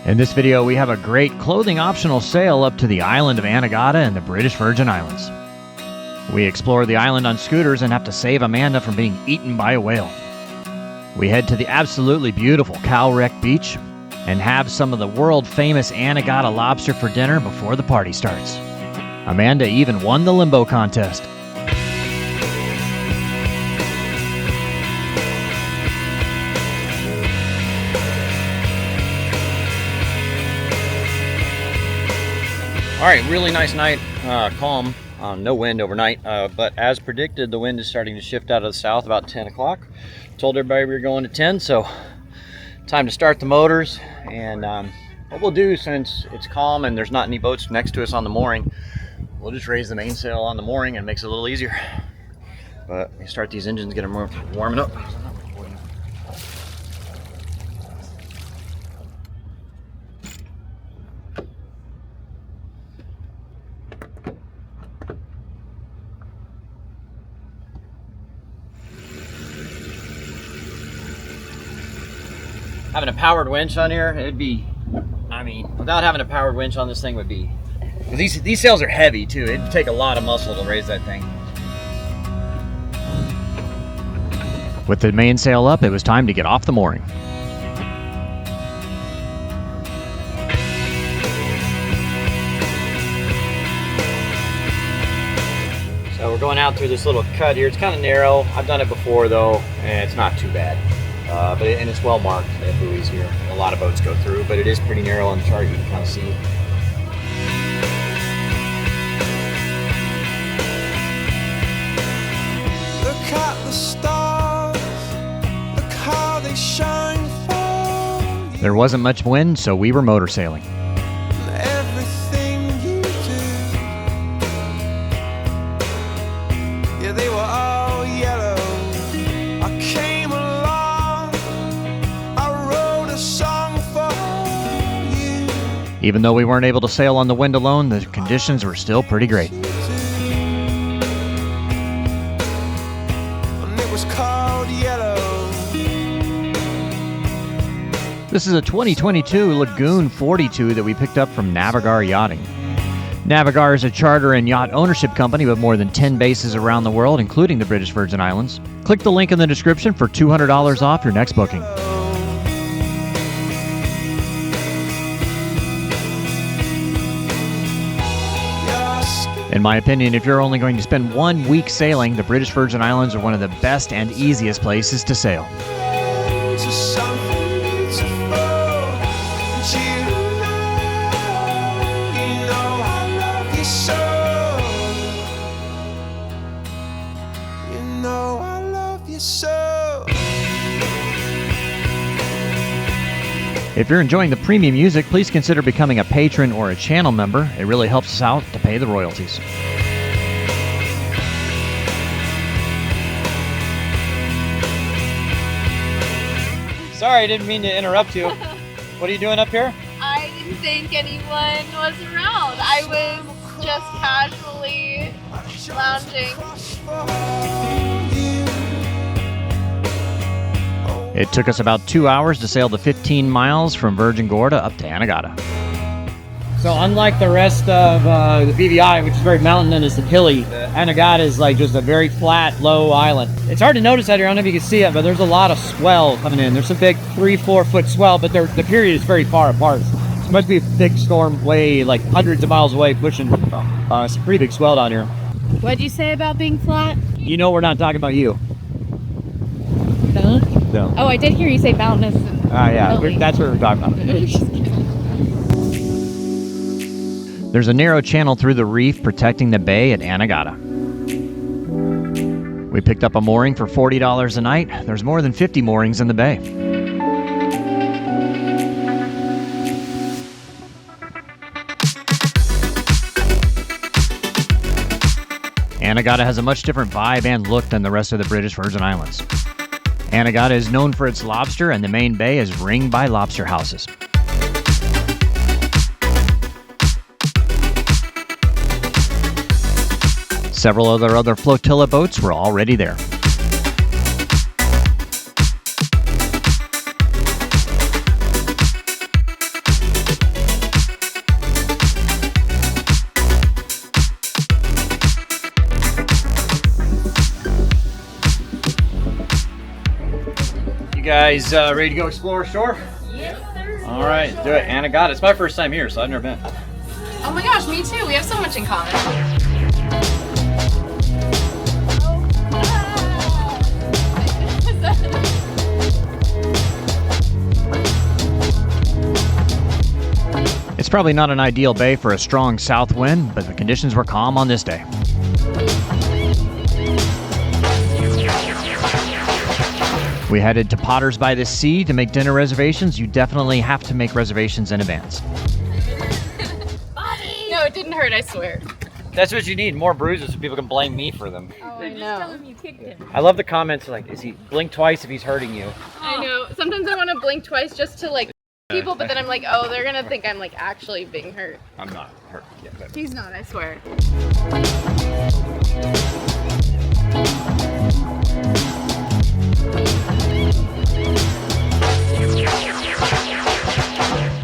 In this video, we have a great clothing optional sail up to the island of Anegada in the British Virgin Islands. We explore the island on scooters and have to save Amanda from being eaten by a whale. We head to the absolutely beautiful Cow Wreck Beach and have some of the world-famous Anegada lobster for dinner before the party starts. Amanda even won the limbo contest. All right, really nice night, calm, no wind overnight, but as predicted, the wind is starting to shift out of the south about 10 o'clock. Told everybody we were going to 10, so time to start the motors. And what we'll do, since it's calm and there's not any boats next to us on the mooring, we'll just raise the mainsail on the mooring and it makes it a little easier. But we start these engines, get them warming up. Having a powered winch on here, it'd be, I mean, without having a powered winch on this thing would be, these sails are heavy too. It'd take a lot of muscle to raise that thing. With the mainsail up, it was time to get off the mooring. So we're going out through this little cut here. It's kind of narrow. I've done it before though, and it's not too bad. And it's well marked. They have buoys here. A lot of boats go through, but it is pretty narrow on the chart. You can kind of see. Look at the stars. Look how they shine for you. There wasn't much wind, so we were motor sailing. Everything you do. Yeah, they were all yellow. I came along. I wrote a song for you. Even though we weren't able to sail on the wind alone, the conditions were still pretty great. And it was called Yellow. This is a 2022 Lagoon 42 that we picked up from Navigare Yachting. Navigare is a charter and yacht ownership company with more than 10 bases around the world, including the British Virgin Islands. Click the link in the description for $200 off your next booking. In my opinion, if you're only going to spend 1 week sailing, the British Virgin Islands are one of the best and easiest places to sail. To something beautiful. And you know I love you so. You know I love you so. If you're enjoying the premium music, please consider becoming a patron or a channel member. It really helps us out to pay the royalties. Sorry, I didn't mean to interrupt you. What are you doing up here? I didn't think anyone was around. I was just casually lounging. It took us about 2 hours to sail the 15 miles from Virgin Gorda up to Anegada. So unlike the rest of the BVI, which is very mountainous and hilly, Anegada is like just a very flat, low island. It's hard to notice out here. I don't know if you can see it, but there's a lot of swell coming in. There's a big 3-4 foot swell, but the period is very far apart. It must be a big storm way, like hundreds of miles away, pushing. It's a pretty big swell down here. What'd you say about being flat? You know we're not talking about you. No? No. Oh, I did hear you say mountainous. Yeah, Hilly. that's what we're talking about. Just kidding. There's a narrow channel through the reef protecting the bay at Anegada. We picked up a mooring for $40 a night. There's more than 50 moorings in the bay. Anegada has a much different vibe and look than the rest of the British Virgin Islands. Anegada is known for its lobster, and the main bay is ringed by lobster houses. Several other Flotilla boats were already there. guys ready to go explore shore? Yes, sir. All right, do it. Anegada. It's my first time here, so I've never been. Oh my gosh, me too. We have so much in common. It's probably not an ideal bay for a strong south wind, but the conditions were calm on this day. We headed to Potter's by the Sea to make dinner reservations. You definitely have to make reservations in advance. No, it didn't hurt, I swear. That's what you need, more bruises so people can blame me for them. Oh, I know. I love the comments like, is he blink twice if he's hurting you? I know. Sometimes I want to blink twice just to like people, but then I'm like, oh, they're gonna think I'm like actually being hurt. I'm not hurt yet. But... He's not, I swear.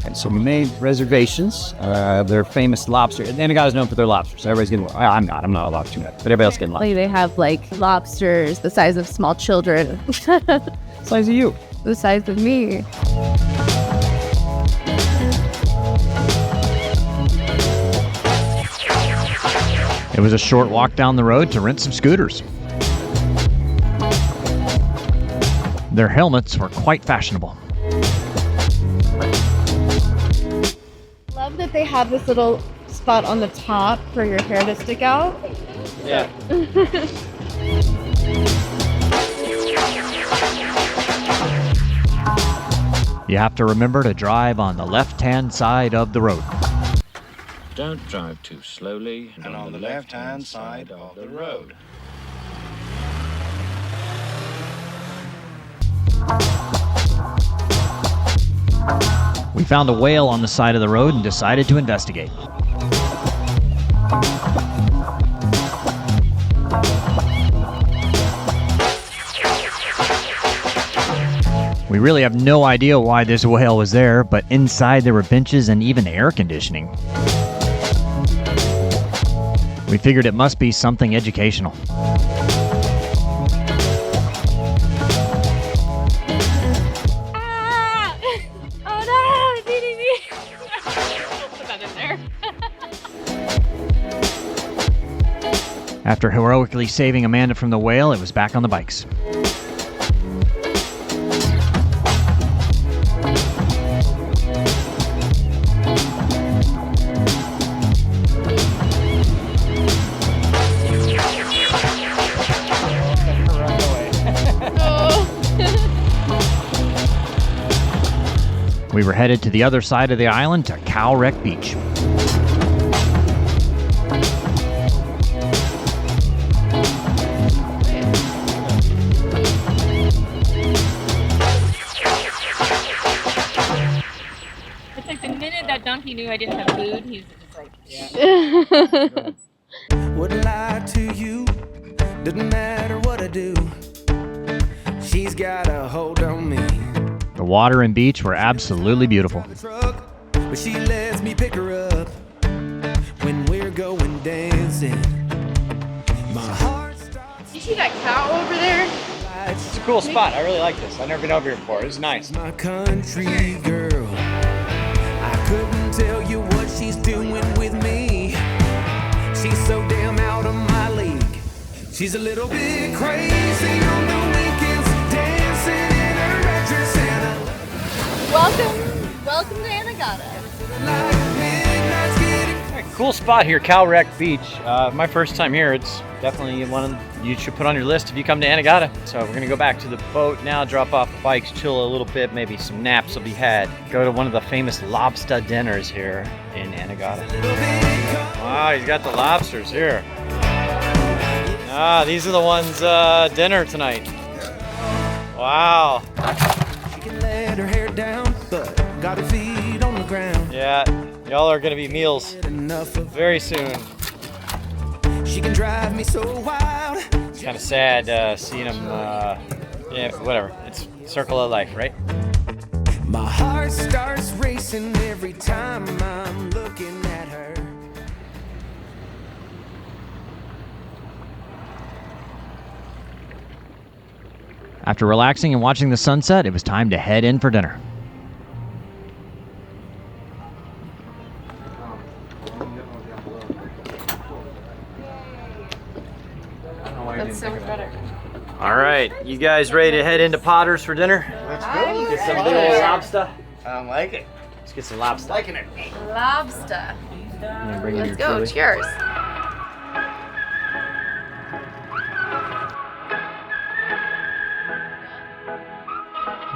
And so we made reservations. Their famous lobster. And Anegada is known for their lobsters. So everybody's getting. I'm not a lobster nut, but everybody else getting lobster. Like they have like lobsters the size of small children. Size of you. The size of me. It was a short walk down the road to rent some scooters. Their helmets were quite fashionable. Love that they have this little spot on the top for your hair to stick out. Yeah. You have to remember to drive on the left-hand side of the road. Don't drive too slowly and on the left-hand side of the road. We found a whale on the side of the road and decided to investigate. We really have no idea why this whale was there, but inside there were benches and even air conditioning. We figured it must be something educational. Ah! Oh no, it's eating me. Put that in there. After heroically saving Amanda from the whale, it was back on the bikes. We were headed to the other side of the island to Cow Wreck Beach. It's like the minute that donkey knew I didn't have food, he's just like, Wouldn't lie to you, doesn't matter what I do. She's got a hold on me. The water and beach were absolutely beautiful. The truck, but she lets me pick her up when we're going dancing. My heart stops. You see that cow over there? It's a cool spot. I really like this. I've never been over here before. It's nice. My country girl, I couldn't tell you what she's doing with me. She's so damn out of my league. She's a little bit crazy on the weekends, dancing in her red dress and Welcome to Anegada. like midnight's getting. All right, cool spot here, Cow Wreck Beach. My first time here. It's definitely one you should put on your list if you come to Anegada. So we're gonna go back to the boat now, drop off the bikes, chill a little bit, maybe some naps will be had. Go to one of the famous lobster dinners here in Anegada. Wow, he's got the lobsters here. Ah, these are the ones dinner tonight. Wow. She can let her hair down, but got her feet on the ground. Yeah, y'all are gonna be meals Enough of very soon. she can drive me so wild. It's kind of sad seeing them. Yeah, whatever. It's circle of life, right? My heart starts racing every time I'm looking at her. After relaxing and watching the sunset, it was time to head in for dinner. That's so much better. All right, you guys ready to head into Potter's for dinner? Let's go. Get some big old lobster. I don't like it. Let's get some lobster. Liking it. Lobster. Bring in Let's your go. chili. Cheers.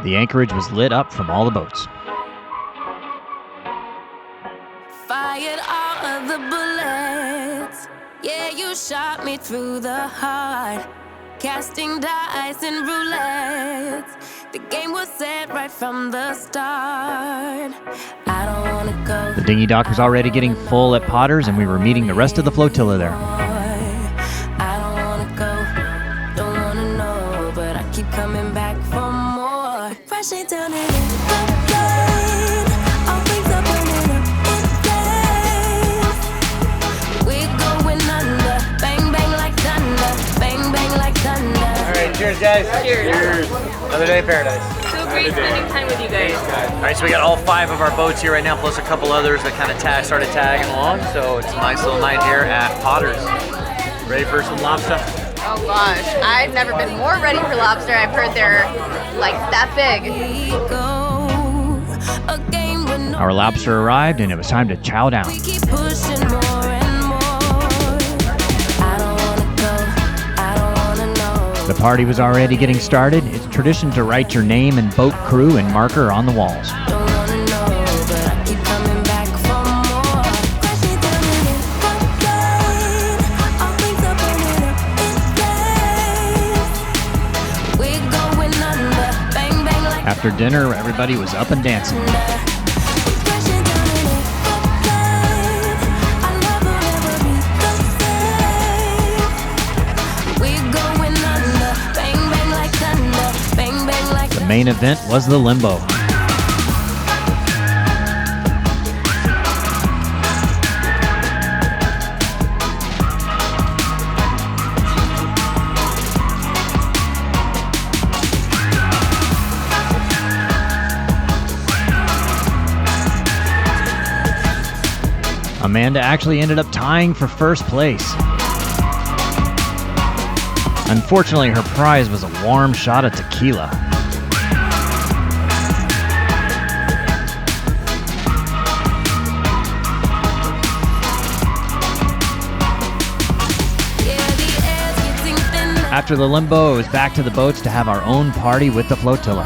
The anchorage was lit up from all the boats. Fired all of the bullets. Yeah, you shot me through the heart. Casting dice and roulettes. The game was set right from the start. I don't wanna go. The dinghy dock was already getting full at Potter's, and we were meeting the rest of the flotilla there. I don't wanna go. Don't wanna know, but I keep coming back for more. Crashing down in the plane. All things are burning up in flames. We're going under. Bang bang like thunder. Bang bang like thunder. All right, cheers, guys. Cheers. Another day of paradise. So great spending time with you guys. All right, so we got all 5 of our boats here right now, plus a couple others that kind of started tagging along. So it's a nice little night here at Potter's. Ready for some lobster? Oh gosh, I've never been more ready for lobster. I've heard they're like that big. We go. A game with no. Our lobster arrived, and it was time to chow down. We keep pushing more and more. I don't wanna go. I don't wanna know. The party was already getting started. It's tradition to write your name and boat crew and marker on the walls. Don't wanna know, but I keep coming back for more. Crashing down in the plane. All things are burning up in flames. We're going under. Bang bang like After dinner, everybody was up and dancing. thunder. We're crashing down in the plane. Our love will never be the same. We're going under. Bang bang like thunder. Bang bang like The main event was the limbo. Amanda actually ended up tying for first place. Unfortunately, her prize was a warm shot of tequila. After the limbo, it was back to the boats to have our own party with the flotilla.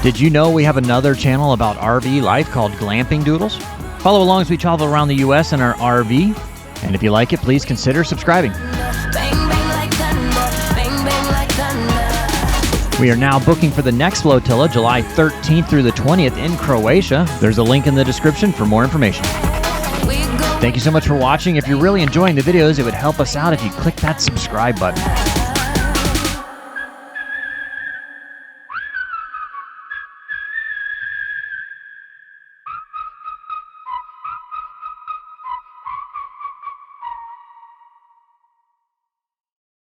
Did you know we have another channel about RV life called Glamping Doodles? Follow along as we travel around the US in our RV. And if you like it, please consider subscribing. We are now booking for the next flotilla, July 13th through the 20th in Croatia. There's a link in the description for more information. Thank you so much for watching. If you're really enjoying the videos, it would help us out if you click that subscribe button.